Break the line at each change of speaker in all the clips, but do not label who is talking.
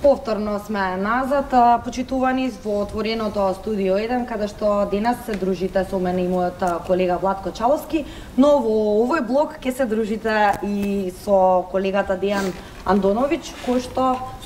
Повторно сме назад, почитувани во отвореното студио 1, каде што денес се дружите со мене и мојот колега Владко Чаловски, но во овој блок ќе се дружите и со колегата Дејан Андоновиќ, со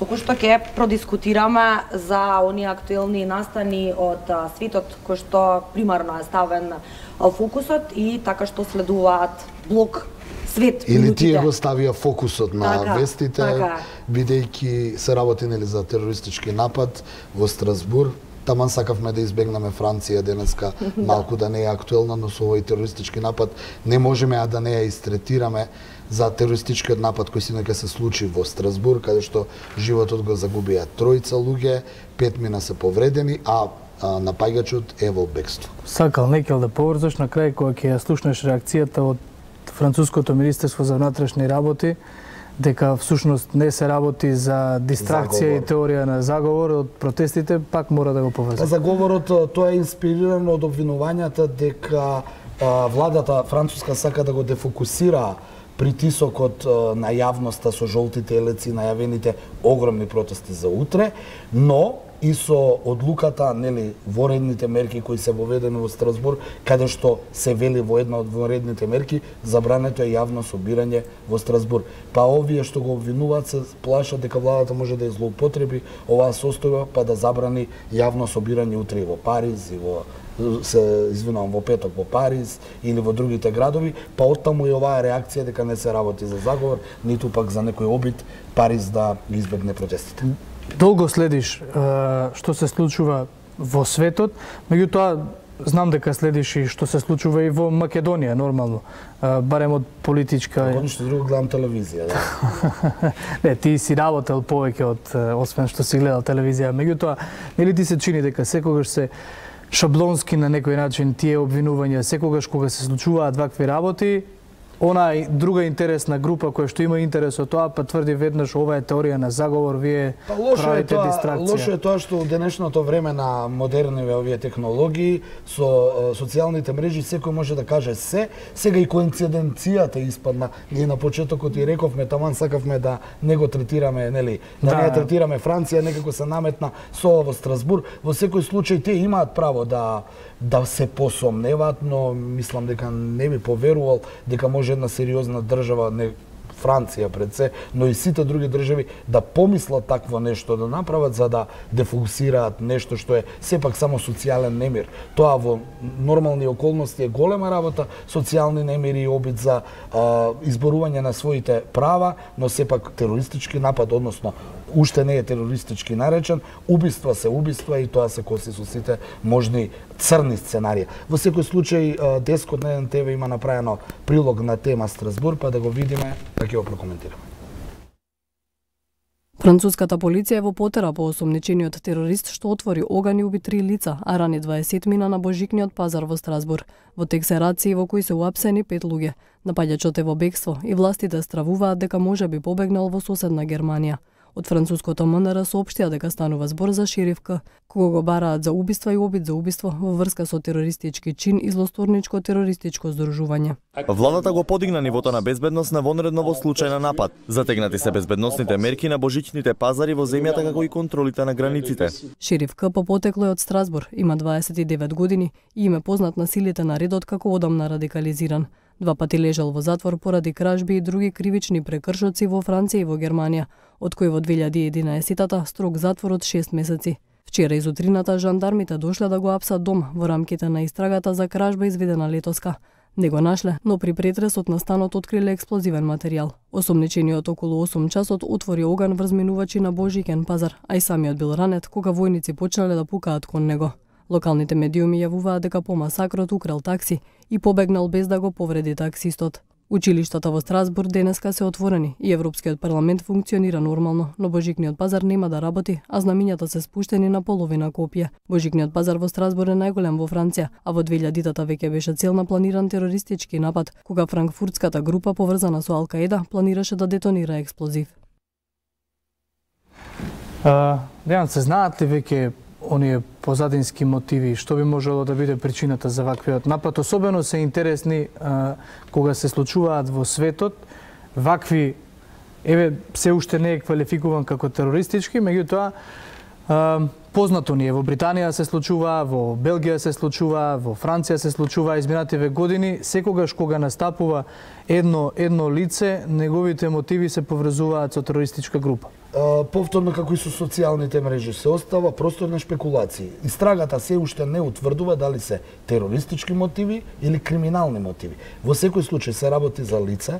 кој што ќе продискутираме за оние актуелни настани од светот кој што примарно е ставен фокусот и така што следуваат блок свет.
Или тие го ставија фокусот на вестите,
така.
бидејќи се работи нели за терористички напад во Страсбур. Таман сакавме да избегнеме Франција денеска, малку да не е актуелна, но со овој терористички напад не можеме да не ја истретираме за терористичкиот напад кој синоќа се случи во Страсбур, каде што животот го загубија тројца луѓе, 5 мина се повредени, а напаѓачот е во бегство.
Сакал некел да поврзаш на крај кога ќе ја слушнеш реакцијата од Француското министерство за внатрешни работи, дека всушност не се работи за дистракција и теорија на заговор од протестите, пак мора да го поврза.
Заговорот тоа е инспирирано од обвинувањата дека владата француска сака да го дефокусира притисокот на јавноста со жолтите елеци, најавените огромни протести за утре, но и со одлуката, нели, воредните мерки кои се воведени во Страсбур, каде што се вели во една од воредните мерки, забрането е јавно собирање во Страсбур. Па овие што го обвинуваат се плашат дека владата може да злоупотреби оваа состојба, па да забрани јавно собирање утре и во Париз, и во во петок во Париз или во другите градови, па оттаму и оваа реакција дека не се работи за заговор, ниту пак за некој обид Париз да ги избегне протестите.
Долго следиш што се случува во светот, меѓутоа знам дека следиш и што се случува и во Македонија, нормално, барем од политичка...
Ако ништо друго гледам телевизија, да.
Не, ти си работел повеќе од, освен што си гледал телевизија, меѓутоа, нели ти се чини дека секогаш се шаблонски на некој начин тие обвинувања, секогаш кога се случуваат вакви работи, она друга интересна група која што има интерес од тоа, па тврди веднаш ова е теорија на заговор, вие правите дистракција.
Лошо е тоа што во денешното време на модерни овие технологии, со социјалните мрежи секој може да каже се, сега и коинциденцијата испадна. Ние на почетокот и рековме, таман сакавме да не го третираме, нели, да не ја третираме Франција, некако се наметна со во Страсбур. Во секој случај тие имаат право да се посомневаат, но мислам дека не би поверувал дека може една сериозна држава, не Франција пред се, но и сите други држави да помислат такво нешто да направат за да дефокусираат нешто што е сепак само социјален немир. Тоа во нормални околности е голема работа, социјални немири и обид за изборување на своите права, но сепак терористички напад, односно уште не е терористички наречен, убиства се убиства и тоа се коси со сите можни црни сценарија. Во секој случај, дескот на НТВ има направено прилог на тема Страсбур, па да го видиме, да ќе го прокоментираме.
Француската полиција е во потера по осомничениот терорист што отвори оган и уби 3 лица, а рани 20 мина на Божикниот пазар во Страсбур. Во тек се рации во кои се уапсени 5 луѓе. Напаѓачот е во бегство и властите стравуваат дека можеби побегнал во соседна Германија. Од француското МНР соопштија дека станува збор за Шериф К, кого го бараат за убиства и обид за убиство во врска со терористички чин и злосторничко терористичко здружување.
Владата го подигна нивото на безбедност на вонредно во случај на напад. Затегнати се безбедносните мерки на божичните пазари во земјата како и контролите на границите.
Шериф К по потекло од Страсбур, има 29 години и им е познат на силите на редот како одамна радикализиран. 2 пати лежал во затвор поради кражби и други кривични прекршоци во Франција и во Германија, од кои во 2011-та строг затвор од 6 месеци. Вчера изутрината жандармите дошле да го апсат дом во рамките на истрагата за кражба изведена летоска. Не го нашле, но при претресот на станот откриле експлозивен материјал. Осомничениот околу 8 часот отвори оган врз минувачи на Божикен пазар, а и самиот бил ранет кога војници почнале да пукаат кон него. Локалните медиуми јавуваат дека по масакрот украл такси и побегнал без да го повреди таксистот. Училиштата во Страсбур денеска се отворени и Европскиот парламент функционира нормално, но Божикниот пазар нема да работи, а знамињата се спуштени на половина копија. Божикниот пазар во Страсбур е најголем во Франција, а во 2000-та веќе беше цел на планиран терористички напад, кога франкфуртската група поврзана со Ал-Каеда планираше да детонира експлозив.
Дејан, се знаат ли веќе оние позадински мотиви, што би можело да биде причината за ваквиот напад? Особено се интересни кога се случуваат во светот вакви еве се уште не е квалификуван како терористички, меѓутоа познато ни е, во Британија се случува, во Белгија се случува, во Франција се случува изминативе години, секогаш кога настапува едно лице, неговите мотиви се поврзуваат со терористичка група.
Повторно, како и со социјалните мрежи, се остава простор на шпекулации. Истрагата се уште не утврдува дали се терористички мотиви или криминални мотиви. Во секој случај се работи за лице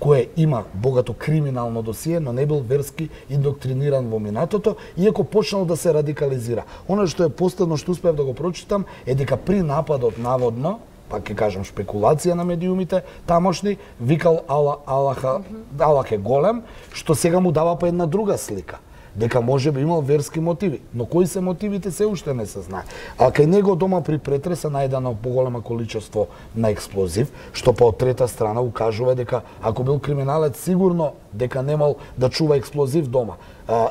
кое има богато криминално досие, но не бил верски индоктриниран во минатото, иако почнал да се радикализира. Оно што е последно што успеав да го прочитам е дека при нападот наводно, пак ќе кажам шпекулација на медиумите тамошни, викал Аллах е голем, што сега му дава па една друга слика. Дека може би имал верски мотиви, но кои се мотивите се уште не се знае. А кај него дома при претрес е најдено поголемо количество на експлозив, што па од трета страна укажува дека ако бил криминалец сигурно дека немал да чува експлозив дома.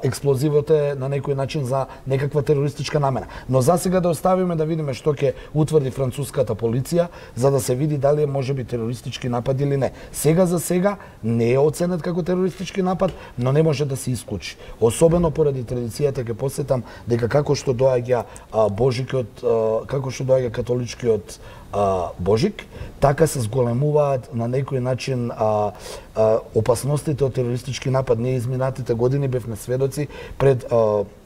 Експлозивот е на некој начин за некаква терористичка намера. Но за сега да оставиме да видиме што ќе утврди француската полиција, за да се види дали е можеби терористички напад или не. Сега за сега не е оценет како терористички напад, но не може да се исклучи. Особено поради традицијата ќе посетам дека како што доаѓа Божикот, како што доаѓа католичкиот Божик, така се зголемуваат на некој начин опасностите од терористички напад. Ние изминатите години бевме сведоци пред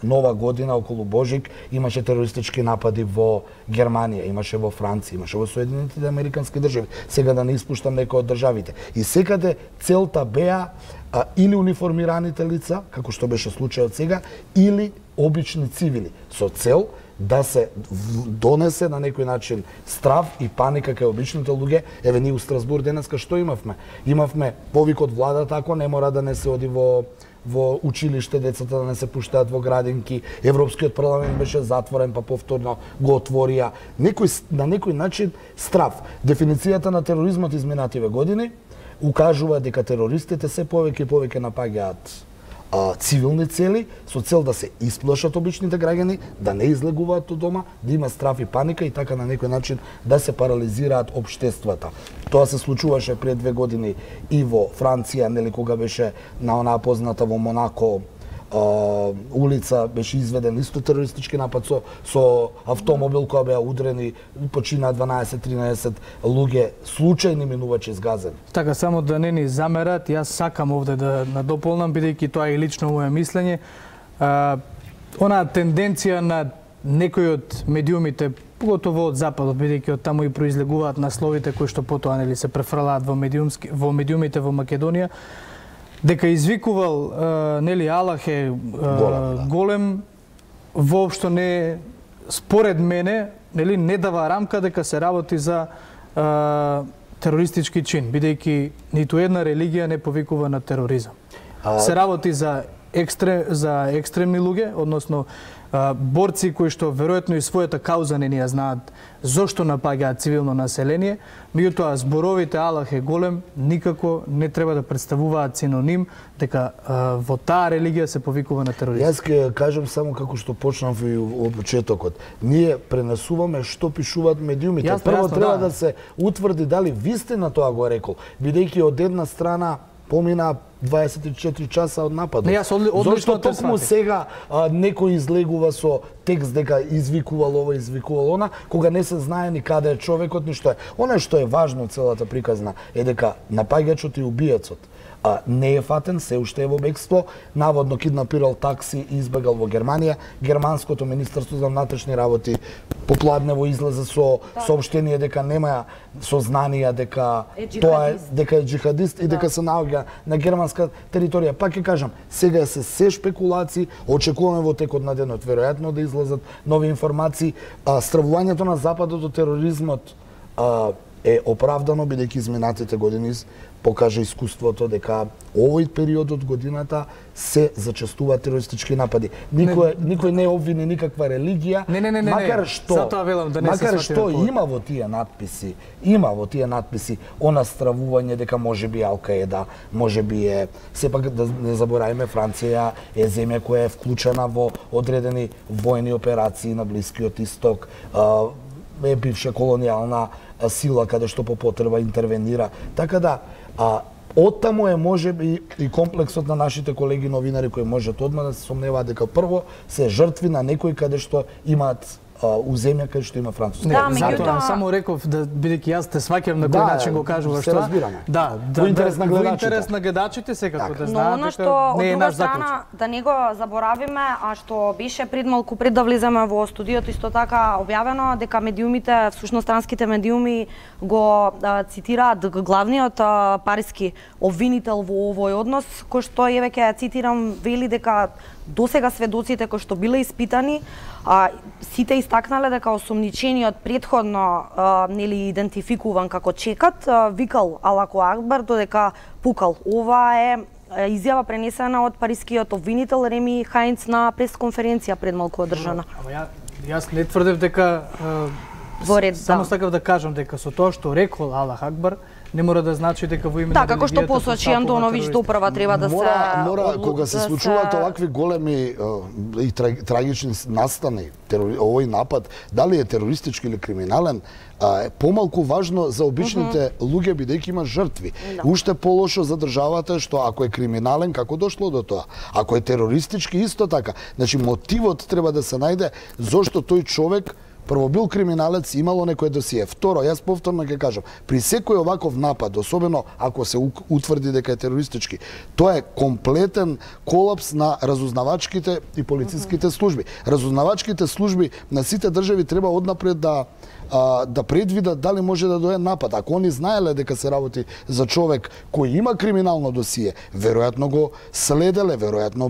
Нова година околу Божик имаше терористички напади во Германија, имаше во Франција, имаше во Соединетите Американски држави. Сега да не испуштам некои од државите. И секаде целта беа или униформираните лица, како што беше случајот сега, или обични цивили, со цел да се донесе на некој начин страв и паника кај обичните луѓе. Еве ние у Страсбург денеска што имавме? Имавме повик од владата ако не мора да не се оди во училиште, децата да не се пуштаат во градинки. Европскиот парламент беше затворен, па повторно го отворија. На некој начин страв. Дефиницијата на тероризмот изминативе години укажува дека терористите се повеќе и повеќе напаѓаат цивилни цели, со цел да се исплашат обичните граѓани, да не излегуваат од дома, да има страф и паника и така на некој начин да се парализираат општествата. Тоа се случуваше пред 2 години и во Франција, нели кога беше на онаа позната во Монако улица беше изведен исто терористички напад со автомобил која беа удрени, почина 12-13 луѓе, случајни минувачи згазени.
Така, само да не ни замерат, јас сакам овде да надополнам, бидејќи тоа е лично моје мислење. Онаа тенденција на некои од медиумите, поготово од западот, бидејќи од таму и произлегуваат насловите кои што потоа нели се префрлаат во медиумите во Македонија, дека извикувал нели Аллах е голем, воопшто не, според мене, нели не дава рамка дека се работи за терористички чин, бидејќи ниту една религија не повикува на тероризам. Се работи за екстремни луѓе, односно борци кои што веројатно и својата кауза не ја знаат зошто напаѓаат цивилно население, меѓутоа зборовите Аллах е голем никако не треба да представуваат синоним дека во таа религија се повикува на тероризм.
Јас ќе кажам само како што почнав и во почетокот. Ние пренесуваме што пишуваат медиумите. Прво треба да се утврди дали вистина тоа го рекол, бидејќи од една страна помина 24 часа од нападот. Зошто токму сега некој излегува со текст дека извикувал ова, извикувал она, кога не се знае ни каде е човекот, ни што е. Она што е важно од целата приказна е дека напаѓачот и убиецот не е фатен, се уште е во бегство, наводно киднапирал такси и избегал во Германија. Германското министерство за внатрешни работи попладнево излезе со соопштение дека нема сознанија дека тоа е дека е џихадист и дека се наоѓа на германска територија. Пак ќе кажам, сега се шпекулации, очекуваме во текот на денот веројатно да излезат нови информации. Стравувањето на западот од тероризмот е оправдано, бидејќи изминатите години покажа искуството дека овој период од годината се зачестуваат терористички напади. Никој не обвини никаква религија, макар што има во тие надписи, она стравување дека можеби Ал-Каеда, можеби е, сепак да не забораваме, Франција е земја која е вклучена во одредени војни операции на Блискиот Исток, е бивша колонијална сила каде што по потреба интервенира. Така да, Оттаму е можеби и комплексот на нашите колеги новинари кои можат одма да се сомневаат дека прво се жртви на некои каде што имаат у земја каде што има француски.
Не, затоа само реков да бидејќи јас те сваќам на кој начин го кажуваш
што.
разбираме. Во интерес на гледачите секако да знаат дека не е наш заклучок.
Да не го заборавиме, а што беше пред малку пред да влеземе во студиото исто така објавено дека медиумите, всушност странските медиуми го цитираат главниот париски обвинител во овој однос, кој што еве ќе цитирам, вели дека досега сведоците кои што биле испитани, сите истакнале дека осомничениот претходно нели идентификуван како чекат, викал Алако Акбар додека пукал. Ова е изјава пренесена од парискиот обвинител Реми Хајнц на пресконференција пред малку одржана.
Ама јас не тврдев дека само сакав да кажам дека со тоа што рекол Алах Акбар не мора да значи дека во име на
како што посочи Антоновиќ допрва треба да
се кога се случуваат овакви големи и трагични настани, овој напад, дали е терористички или криминален, е помалку важно за обичните луѓе бидејќи има жртви. Уште полошо за државата што ако е криминален како дошло до тоа. Ако е терористички исто така. Значи мотивот треба да се најде зошто тој човек прво бил криминалец, имало некој досие. Второ, јас повторно ќе кажам, при секој оваков напад, особено ако се утврди дека е терористички, тоа е комплетен колапс на разузнавачките и полициските служби. Разузнавачките служби на сите држави треба однапред да предвидат дали може да дое напад. Ако они знаеле дека се работи за човек кој има криминално досие, веројатно го следеле, веројатно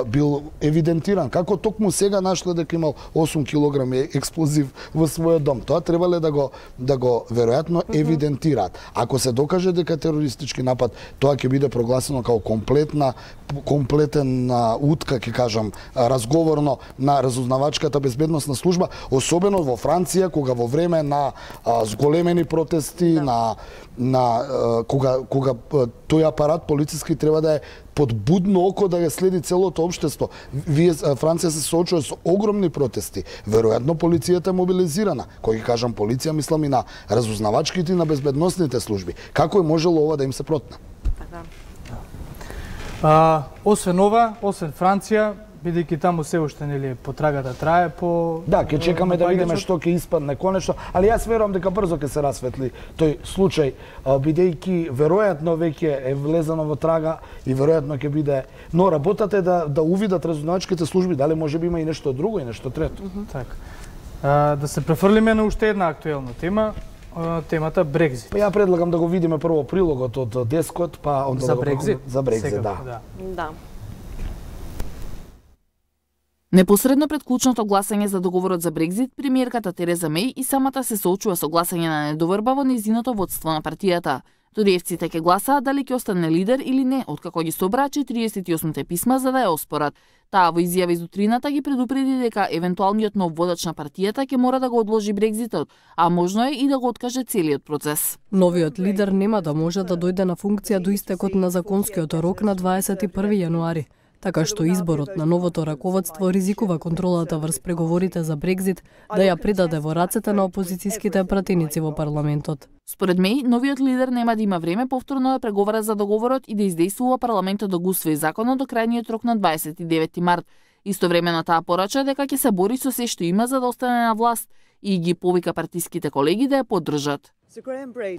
бил евидентиран. Како токму сега нашле дека имал 8 килограми експлозив во својот дом. Тоа требале да го веројатно евидентираат. Ако се докаже дека терористички напад, тоа ќе биде прогласено како комплетен утка, ќе кажам, разговорно на разузнавачката безбедносна служба, особено во Франција, кога во време на зголемени протести, кога тој апарат полициски треба да е под будно око да ја следи целото општество. Франција се соочува со огромни протести. Веројатно полицијата е мобилизирана. Кој ќе кажам полиција, мислам и на разузнавачките и на безбедносните служби. Како е можело ова да им се протне?
Освен ова, освен Франција, бидејќи таму се уште нели потрагата трае по
ќе чекаме да видиме што ќе испадне конечно, али јас верувам дека брзо ќе се расветли тој случај, бидејќи веројатно веќе е влезено во трага и веројатно ќе биде, но работата е да увидат разузнавачките служби дали можеби има и нешто друго и нешто трето.
Така. Да се префрлиме на уште една актуелна тема, темата Брекзит.
Па ја предлагам да го видиме прво прилогот од Дескот, па онда
за Брекзит.
За Брекзит, да.
Непосредно пред клучното гласање за договорот за Брекзит, премиерката Тереза Меј и самата се соочува со гласање на недоверба во нејзиното водство на партијата. Ториевците ќе гласаат дали ќе остане лидер или не, откако ги собра 48-те писма за да ја оспорат. Таа во изјава из утрината ги предупреди дека евентуалниот нов водач на партијата ќе мора да го одложи Брекзитот, а можно е и да го откаже целиот процес.
Новиот лидер нема да може да дојде на функција до истекот на законскиот рок на 21 јануари. Така што изборот на новото раководство ризикува контролата врз преговорите за Брекзит да ја предаде во рацете на опозицијските пратеници во парламентот.
Според Меј, новиот лидер нема да има време повторно да преговара за договорот и да издействува парламентот да го усвои законот до крајниот рок на 29 март. Истовремено таа порача дека ќе се бори со се што има за да остане на власт и ги повика партиските колеги да ја поддржат.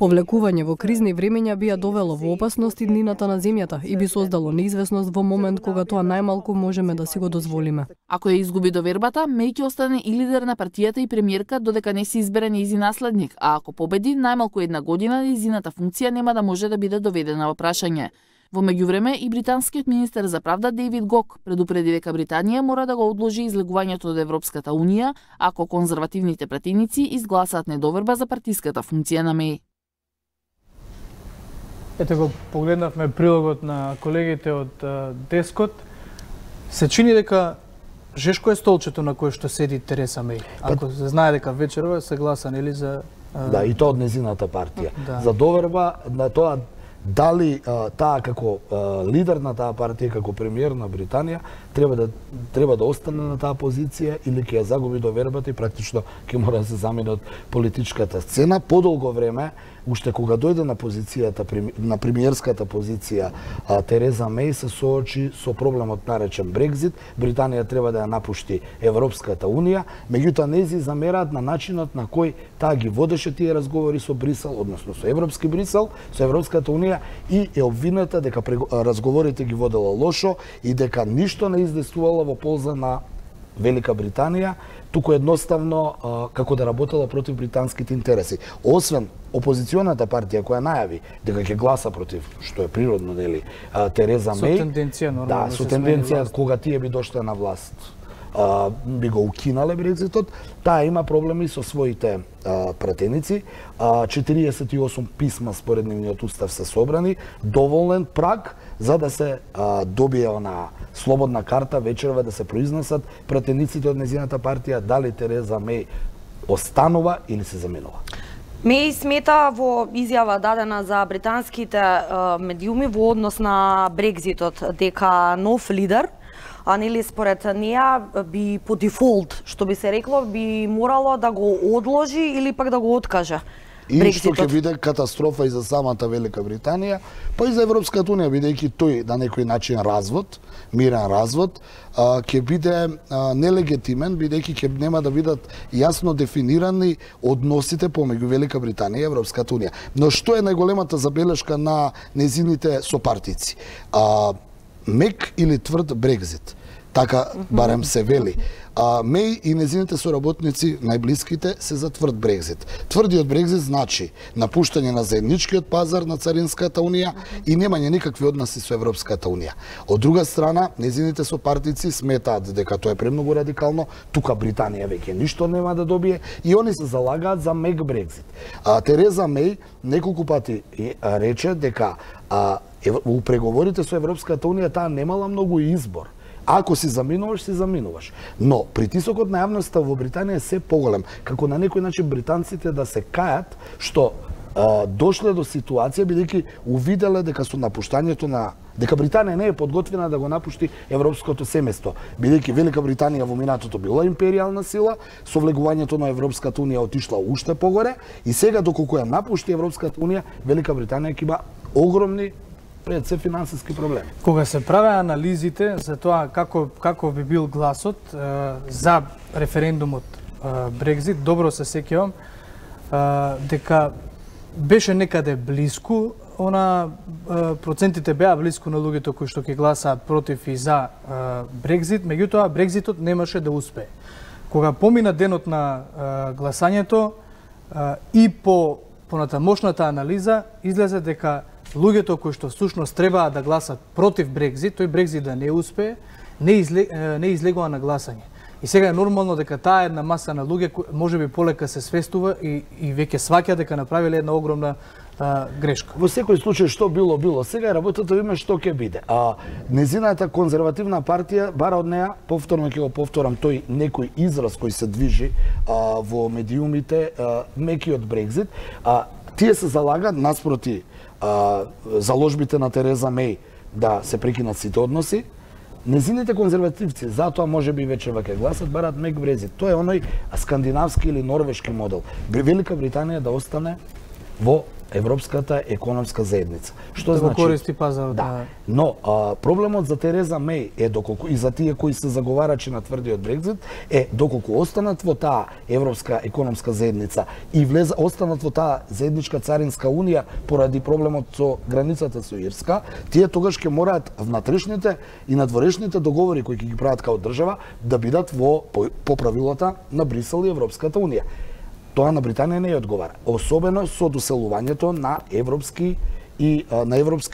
Повлекување во кризни времења би ја довело во опасност иднината на земјата и би создало неизвестност во момент кога тоа најмалку можеме да си го дозволиме.
Ако ја изгуби довербата, Меј ќе остане и лидер на партијата и премиерка додека не се избере нејзин наследник, а ако победи, најмалку една година нејзината функција нема да може да биде доведена во прашање. Во меѓувреме и британскиот министер за правда Дейвид Гок предупреди дека Британија мора да го одложи излегувањето од Европската унија ако конзервативните пратеници изгласаат недоверба за партиската функција на Меј.
Ете го погледнавме прилогот на колегите од Дескот. Се чини дека жешко е столчето на кое што седи Тереза Меј. Ако се знае дека вечерва се гласа нели за
и тоа од незината партија. За доверба на тоа дали таа како лидер на таа партија, како премиер на Британија, треба да остане на таа позиција или ќе ја загуби довербата и практично ќе мора да се замени од политичката сцена. Подолго време, уште кога дојде на позицијата, на премиерската позиција, Тереза Меј се соочи со проблемот наречен Брекзит. Британија треба да ја напушти Европската унија, меѓутоа нези замераат на начинот на кој таа ги водеше тие разговори со Брисел, односно со Европски Брисел, со Европската унија, и е обвинета дека разговорите ги водела лошо и дека ништо не издействувала во полза на Велика Британија, туку едноставно како да работела против британските интереси. Освен опозиционата партија која најави дека ќе гласа против, што е природно, нели, Тереза Меј.
Со тенденција нормално.
Да, со тенденција кога тие би дошле на власт, би го укинале Брекзитот, таа има проблеми со своите пратеници. 48 писма според нивниот устав се собрани, доволен праг за да се добие она слободна карта вечерва да се произнесат пратениците од незината партија дали Тереза Меј останува или се заменува.
Меј смета во изјава дадена за британските медиуми во однос на Брекзитот дека нов лидер, а нели според неа би по дефолт, што би се рекло, би морало да го одложи или пак да го откаже.
И
Брекситот.
што ќе биде катастрофа и за самата Велика Британија, па и за Европската унија, бидејќи тој на некој начин развод, мирен развод, ќе биде нелегитимен, бидејќи ќе нема да бидат јасно дефинирани односите помеѓу Велика Британија и Европската унија. Но што е најголемата забелешка на незините сопартици? Мек или тврд Брекзит? Така барем се вели. Меј и незините соработници, најблиските, се за тврд Брекзит. Тврдиот Брекзит значи напуштање на заедничкиот пазар на Царинската унија и немање никакви односи со Европската унија. Од друга страна, незините сопартици сметаат дека тоа е премногу радикално, тука Британија веќе ништо нема да добие и они се залагаат за мек Брекзит. Тереза Меј неколку пати рече дека у преговорите со Европската унија таа немала многу избор. Ако си заминуваш, си заминуваш. Но притисокот на јавноста во Британија е се поголем, како на некој начин британците да се кајат што дошле до ситуација бидејќи увиделе дека со напуштањето на дека Британија не е подготвена да го напушти европското семејство, бидејќи Велика Британија во минатото била империјална сила, со влегувањето на Европската унија отишла уште погоре и сега доколку ја напушти Европската унија, Велика Британија ќе има огромни пред се финансиски проблеми.
Кога се праве анализите за тоа како би бил гласот за референдумот Брекзит, добро се сеќавам дека беше некаде блиску, процентите беа блиску на луѓето кои што ќе гласаат против и за Брекзит, меѓутоа Брекзитот немаше да успее. Кога помина денот на гласањето и по понатамошната анализа излезе дека луѓето кои што всушност требаа да гласат против Брекзит, тој Брекзит да не успее, не излегува на гласање. И сега е нормално дека таа една маса на луѓе можеби полека се свестува и веќе сваќа дека направиле една огромна грешка.
Во секој случај што било, сега работата има што ќе биде. Незината конзервативна партија бара од неа, повторно ќе го повторам, тој некој израз кој се движи во медиумите, мекиот Брекзит, тие се залагаат наспроти заложбите на Тереза Меј да се прекинат сите односи. Незините конзервативци, затоа може би вечерва ќе гласат, барат мек Брекзит. Тоа е оној скандинавски или норвешки модел. Велика Британија да остане во Европската економска заедница. Што
да
значи?
го користи пазарот.
Да. Но проблемот за Тереза Меј е доколку и за тие кои се заговарачи на тврдиот Брекзит е доколку останат во таа Европска економска заедница и останат во таа заедничка царинска унија поради проблемот со границата со Ирска, тие тогаш ќе мораат внатрешните и надворешните договори кои ќе ги прават као држава да бидат по правилата на Брисел и Европската унија. Тоа на Британија не ја одговара, особено со доселувањето на европски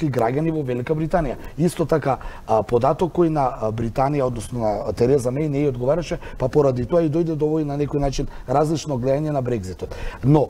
граѓани во Велика Британија. Исто така, податок кој на Британија, односно на Тереза Меј, не ја одговараше, па поради тоа и дојде до овој на некој начин различно гледање на Брекзитот. Но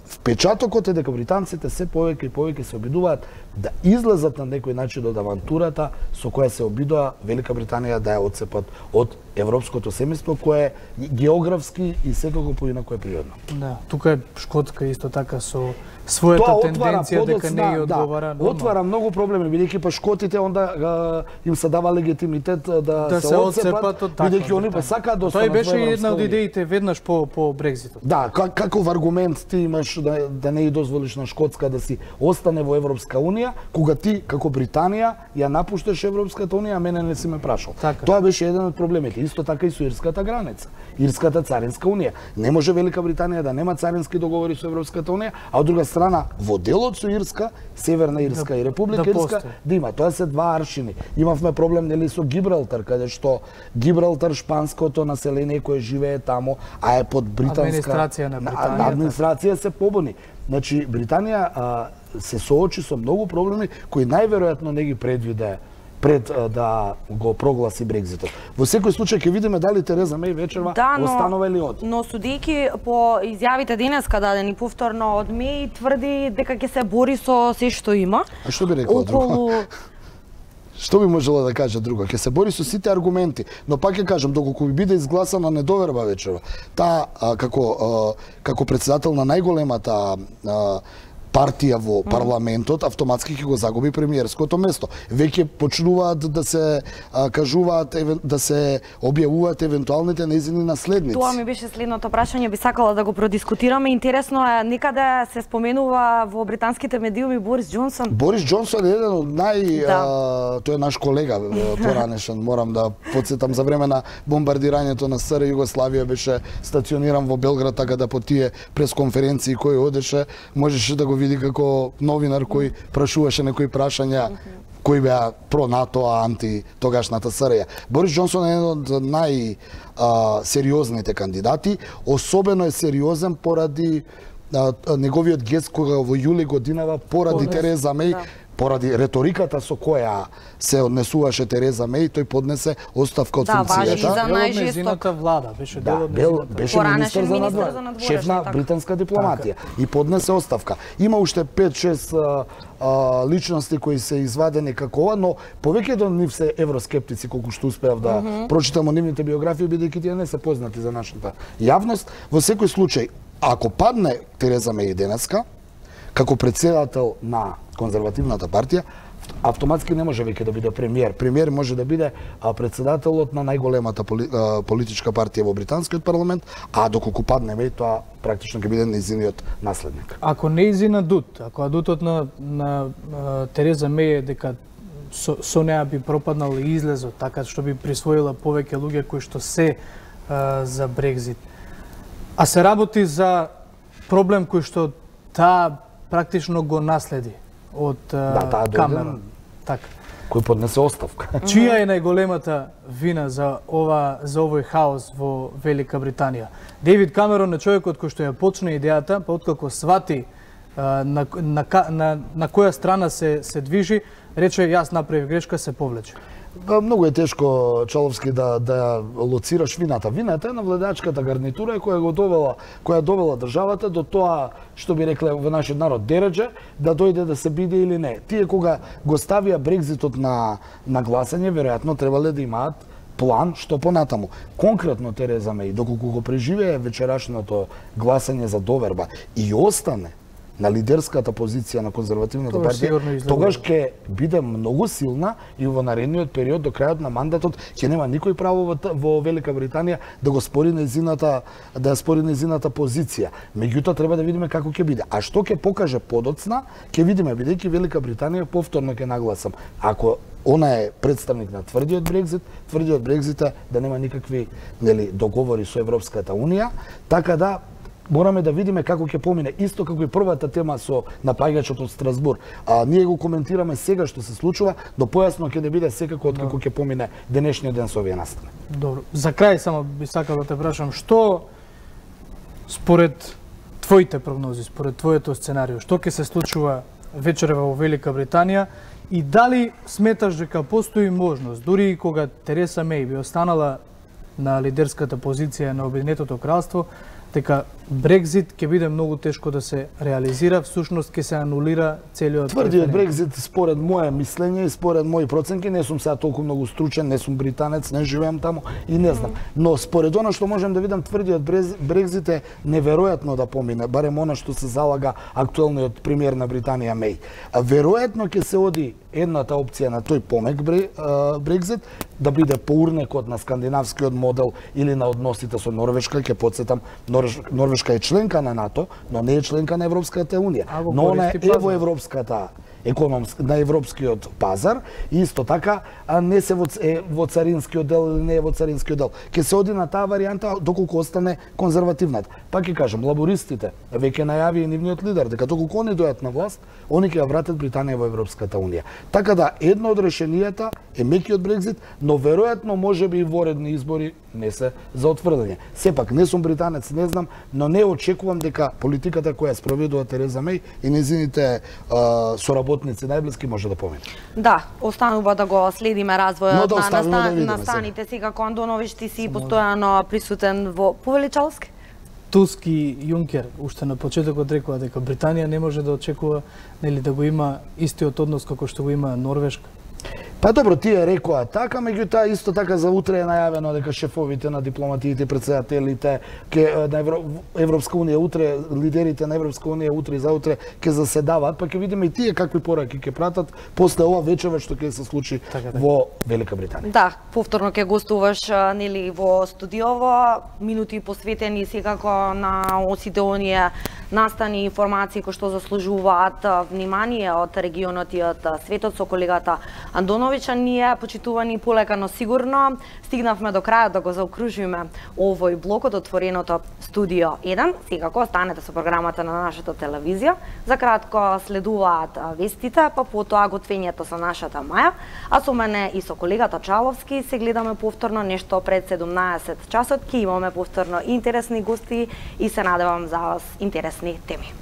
впечатокот е дека британците се повеќе и повеќе се обидуваат да излезат на некој начин од авантурата со која се обидува Велика Британија да ја отцепат од европското семејство, кое е географски и секако поинаку е природно.
Да, тука е Шкотска исто така со својата тенденција дека не ја одговара.
Отвара многу проблеми, бидејќи па шкотите онда им се дава легитимитет да се отцепат, бидејќи они па сакаат да останат.
Тој беше една од идеите веднаш по Брекзитот.
Да, каков аргумент ти имаш да не ја дозволиш на Шкотска да си остане во Европска унија, кога ти како Британија ја напушташ Европската унија, а мене не си ме прашал. Тоа беше еден од проблемите. Исто така и со ирската граница, ирската царинска унија. Не може Велика Британија да нема царински договори со Европската унија, а од друга страна во делот со Ирска, Северна Ирска и Република Ирска да има. Тоа се два аршини. Имавме проблем нели со Гибралтар, каде што Гибралтар шпанското население кое живее тамо, а е под британска администрација се побуни. Значи Британија се соочи со многу проблеми кои најверојатно не ги предвиде пред да го прогласи Брекзитот. Во секој случај ќе видиме дали Тереза Меј вечерва останува или оди.
Но судејќи по изјавите денеска дадени повторно од Меј, тврди дека ќе се бори со се што има.
А што би рекла друго? Што би можела да каже друго? Ќе се бори со сите аргументи, но пак ќе кажам, доколку би биде изгласана недоверба вечерва, таа како председател на најголемата партија во парламентот, автоматски ќе го загуби премиерското место. Веќе почнуваат да се кажуваат, да се објавуваат евентуалните нејзини наследници.
Тоа ми беше следното прашање, би сакала да го продискутираме. Интересно е, некаде се споменува во британските медиуми Борис Џонсон.
Борис Џонсон е еден од тој е наш колега поранешен, морам да потсетам, за време на бомбардирањето на СР Југославија беше стациониран во Белград, така да по тие пресконференции кои одеше, можеше да го види како новинар кој прашуваше некои прашања кои беа про НАТО, а анти тогашната СРЈ. Борис Џонсон е еден од најсериозните кандидати, особено е сериозен поради неговиот гест кога во јули годинава поради Тереза Меј, поради реториката со која се однесуваше Тереза Меј, тој поднесе оставка од функцијата.
Нејзината влада, беше дел од
беше министер за надворешни, шеф на британска дипломатија и поднесе оставка. Има уште 5-6 личности кои се извадени како ова, но повеќе до нив се евроскептици, колку што успеав да прочитам од нивните биографии, бидејќи тие не се познати за нашата јавност. Во секој случај, ако падне Тереза Меј денеска, како председател на конзервативната партија, автоматски не може веќе да биде премиер. Премиер може да биде председателот на најголемата политичка партија во британскиот парламент, а доколку падне Меј, тоа практично ќе биде нејзиниот наследник.
Ако нејзин адут, ако адутот на Тереза Меј е дека со неа би пропаднал и излезот, така што би присвоила повеќе луѓе кои што се за Брекзит, а се работи за проблем кој што таа практично го наследи од Камерон. Така.
Кој поднесе оставка.
Чија е најголемата вина за овој хаос во Велика Британија? Дејвид Камерон е човекот кој што ја почна идејата, па откако свати на која страна се движи, рече јас направив грешка, се повлече.
Многу е тешко, Чаловски, да лоцираш вината. Вината е на владачката гарнитура која довела државата до тоа, што би рекле во нашиот народ, дередже, да дојде да се биде или не. Тие кога го ставија Брекзитот на гласање, веројатно требале да имаат план што понатаму. Конкретно Тереза Меј, доколку го преживее вечерашното гласање за доверба и остане на лидерската позиција на конзервативната партија, тогаш ќе биде многу силна и во наредниот период до крајот на мандатот ќе нема никој право во Велика Британија да го спори нејзината позиција. Меѓутоа треба да видиме како ќе биде. А што ќе покаже подоцна, ќе видиме, бидејќи Велика Британија, повторно ќе нагласам, ако она е представник на тврдиот Брекзит е да нема никакви договори со Европската унија, така да мораме да видиме како ќе помине, исто како и првата тема со напаѓачот од Страсбур. Ние го коментираме сега што се случува, до појасно ќе да биде секако откако ќе помине денешниот ден со овие настани.
Добро. За крај само би сакал да те прашам, што според твоите прогнози, според твоето сценарио, што ќе се случува вечерва во Велика Британија и дали сметаш дека постои можност, дури и кога Тереза Меј би останала на лидерската позиција на Обединетото кралство, дека Брекзит ќе биде многу тешко да се реализира, всушност ќе се анулира целиот
Тврдиот Брекзит, според моје мислење и според мои проценки, не сум сега толку многу стручен, не сум британец, не живеам таму и не знам. Но според она што можем да видам, тврдиот Брекзит е неверојатно да помине, барем она што се залага актуелниот премиер на Британија Меј. Веројатно ќе се оди едната опција на тој помек Брекзит, да биде поурнекот на скандинавскиот модел или на односите со Норвешка. Ќе потсетам, Норвешка е членка на НАТО, но не е членка на Европската Унија. Но она е во европската на европскиот пазар и исто така не се во царинскиот дел или не е во царинскиот дел. Ќе се оди на таа варијанта доколку остане конзервативната. Пак ќе кажам, лабористите веќе најави и нивниот лидер дека доколку они дојдат на власт, они ќе ја вратат Британија во Европската Унија. Така да едно од решенијата е мекиот Брекзит, но веројатно можеби и воредни избори не се за отврдење. Сепак не сум британец, не знам, но не очекувам дека политиката која спроведува Тереза Меј и незините соработници најблиски може да помине.
Да, останува да го следиме развојот
на
настаните секако. Андонович, ти си постојано присутен во Повеличалски?
Туск и Јункер уште на почетокот рекоа дека Британија не може да очекува да го има истиот однос како што го има Норвешка.
Па добро, тие рекоа така, меѓутоа исто така за утре е најавено дека шефовите на дипломатиите, председателите на Европска унија утре, лидерите на Европска унија утре и заутре ќе заседаваат, па ќе видиме и тие какви пораки ќе пратат после ова вечерва што ќе се случи во Велика Британија.
Да, повторно ќе гостуваш нели во студиово, минути посветени секако на сите оние настани информации кои што заслужуваат внимание од регионот и од светот со колегата Андонович. Ние, почитувани полека, но сигурно, стигнавме до крајот да го заокружиме овој блок од отвореното студио 1. Секако останете со програмата на нашата телевизија. За кратко следуваат вестите, па потоа готвењето со нашата Маја, а со мене и со колегата Чаловски се гледаме повторно нешто пред 17 часот. Ќе имаме повторно интересни гости и се надевам за вас интересни теми.